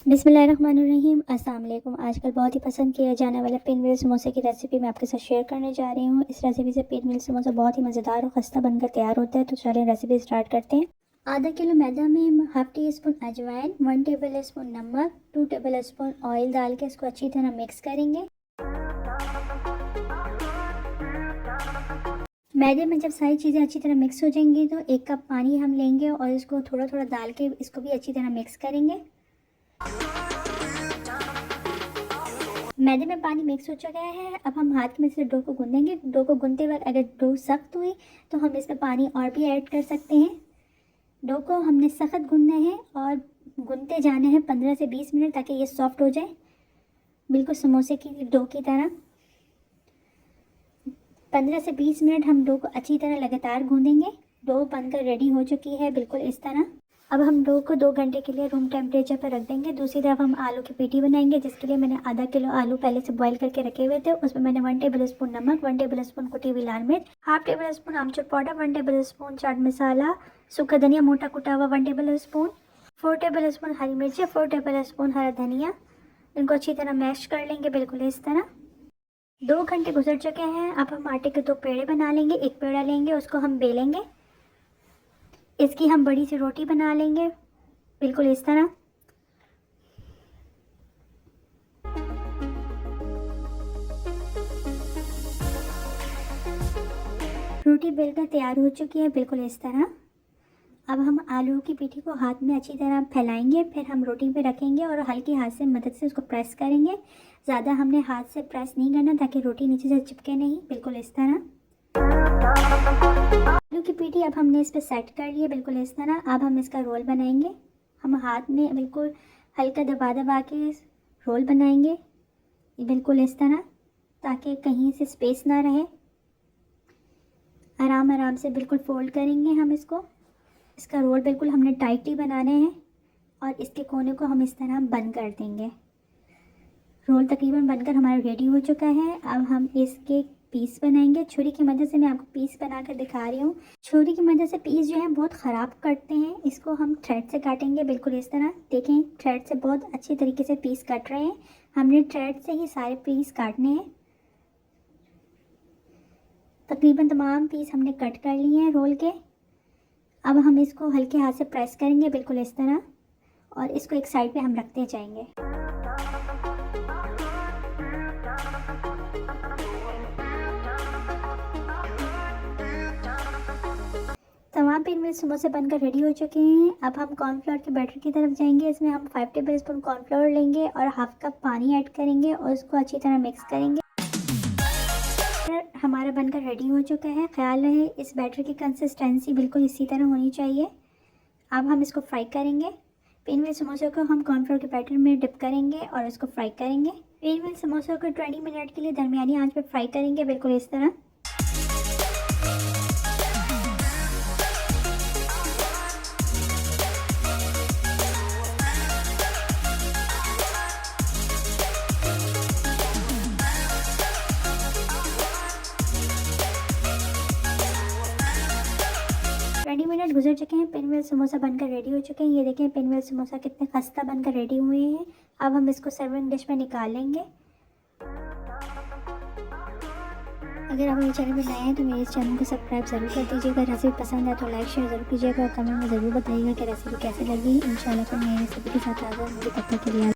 बिस्मिल्लाहिर्रहमानिर्रहीम। अस्सलाम वालेकुम। आजकल बहुत ही पसंद किया जाने वाला पिन व्हील समोसे की रेसिपी मैं आपके साथ शेयर करने जा रही हूँ। इस रेसिपी से पिन व्हील समोसा बहुत ही मज़ेदार और खस्ता बनकर तैयार होता है। तो चलिए रेसिपी स्टार्ट करते हैं। आधा किलो मैदा में हाफ़ टी स्पून अजवाइन, 1 टेबल स्पून नमक, 2 टेबल स्पून ऑयल डाल के इसको अच्छी तरह मिक्स करेंगे। मैदे में जब सारी चीज़ें अच्छी तरह मिक्स हो जाएंगी तो 1 कप पानी हम लेंगे और इसको थोड़ा थोड़ा डाल के इसको भी अच्छी तरह मिक्स करेंगे। मैदे में पानी मिक्स हो चुका है। अब हम हाथ में से डो को गूंदेंगे। डो को गूंदते वक्त अगर डो सख्त हुई तो हम इसमें पानी और भी ऐड कर सकते हैं। डो को हमने सख्त गूंदना है और गूंदते जाना है 15 से 20 मिनट ताकि ये सॉफ्ट हो जाए, बिल्कुल समोसे की डो की तरह। 15 से 20 मिनट हम डो को अच्छी तरह लगातार गूंदेंगे। डो बनकर रेडी हो चुकी है बिल्कुल इस तरह। अब हम डो को 2 घंटे के लिए रूम टेम्परेचर पर रख देंगे। दूसरी तरफ हम आलू की पीठी बनाएंगे, जिसके लिए मैंने आधा किलो आलू पहले से बॉईल करके रखे हुए थे। उसमें मैंने 1 टेबल स्पून नमक, 1 टेबल स्पून कुटी हुई लाल मिर्च, हाफ टेबल स्पून आमचूर powder, 1 table spoon chaat masala, सूखा धनिया मोटा कुटा हुआ 1 टेबल स्पून, 4 टेबल स्पून हरी मिर्ची, 4 टेबल स्पून हरा धनिया। इनको अच्छी तरह मैश कर लेंगे बिल्कुल इस तरह। 2 घंटे गुजर चुके हैं। अब हम आटे के 2 पेड़े बना लेंगे। एक पेड़ा लेंगे, उसको हम बेलेंगे। इसकी हम बड़ी सी रोटी बना लेंगे बिल्कुल इस तरह। रोटी बेलकर तैयार हो चुकी है बिल्कुल इस तरह। अब हम आलू की पीठी को हाथ में अच्छी तरह फैलाएंगे, फिर हम रोटी पे रखेंगे और हल्की हाथ से मदद से उसको प्रेस करेंगे। ज़्यादा हमने हाथ से प्रेस नहीं करना ताकि रोटी नीचे से चिपके नहीं, बिल्कुल इस तरह। आलू की पीठी अब हमने इस पर सेट कर ली है बिल्कुल इस तरह। अब हम इसका रोल बनाएंगे। हम हाथ में बिल्कुल हल्का दबा दबा के रोल बनाएंगे बिल्कुल इस तरह, ताकि कहीं से स्पेस ना रहे। आराम आराम से बिल्कुल फोल्ड करेंगे हम इसको। इसका रोल बिल्कुल हमने टाइटली बनाने हैं और इसके कोने को हम इस तरह बंद कर देंगे। रोल तकरीबन बनकर हमारा रेडी हो चुका है। अब हम इसके पीस बनाएंगे। छुरी की मदद से मैं आपको पीस बनाकर दिखा रही हूँ। छुरी की मदद से पीस जो है बहुत ख़राब कटते हैं। इसको हम थ्रेड से काटेंगे बिल्कुल इस तरह। देखें, थ्रेड से बहुत अच्छी तरीके से पीस कट रहे हैं। हमने थ्रेड से ही सारे पीस काटने हैं। तकरीबन तमाम पीस हमने कट कर लिए हैं रोल के। अब हम इसको हल्के हाथ से प्रेस करेंगे बिल्कुल इस तरह और इसको एक साइड पे हम रखते जाएंगे। तमाम पिन व्हील समोसे बनकर रेडी हो चुके हैं। अब हम कॉर्नफ्लोर के बैटर की तरफ जाएंगे। इसमें हम 5 टेबल स्पून कॉर्नफ्लोर लेंगे और हाफ कप पानी ऐड करेंगे और उसको अच्छी तरह मिक्स करेंगे। हमारा बनकर रेडी हो चुका है। ख्याल रहे इस बैटर की कंसिस्टेंसी बिल्कुल इसी तरह होनी चाहिए। अब हम इसको फ्राई करेंगे। पिन व्हील समोसे को हम कॉर्नफ्लोर के बैटर में डिप करेंगे और इसको फ्राई करेंगे। पिन व्हील समोसे को 20 मिनट के लिए दरमियानी आंच पर फ्राई करेंगे बिल्कुल इस तरह। मिनट गुजर चुके हैं। पिन व्हील समोसा बनकर रेडी हो चुके हैं। ये देखें पिन व्हील समोसा कितने खस्ता बनकर रेडी हुए हैं। अब हम इसको सर्विंग डिश में निकाल लेंगे। अगर आप मेरे चैनल में नए हैं तो मेरे इस चैनल को सब्सक्राइब ज़रूर कर दीजिएगा। रेसिपी पसंद है तो लाइक शेयर ज़रूर कीजिएगा और कमेंट में ज़रूर बताइएगा कि रेसिपी कैसी लगी। इंशाल्लाह फिर नई रेसिपी के साथ आ जाऊँगी। तब तक के लिए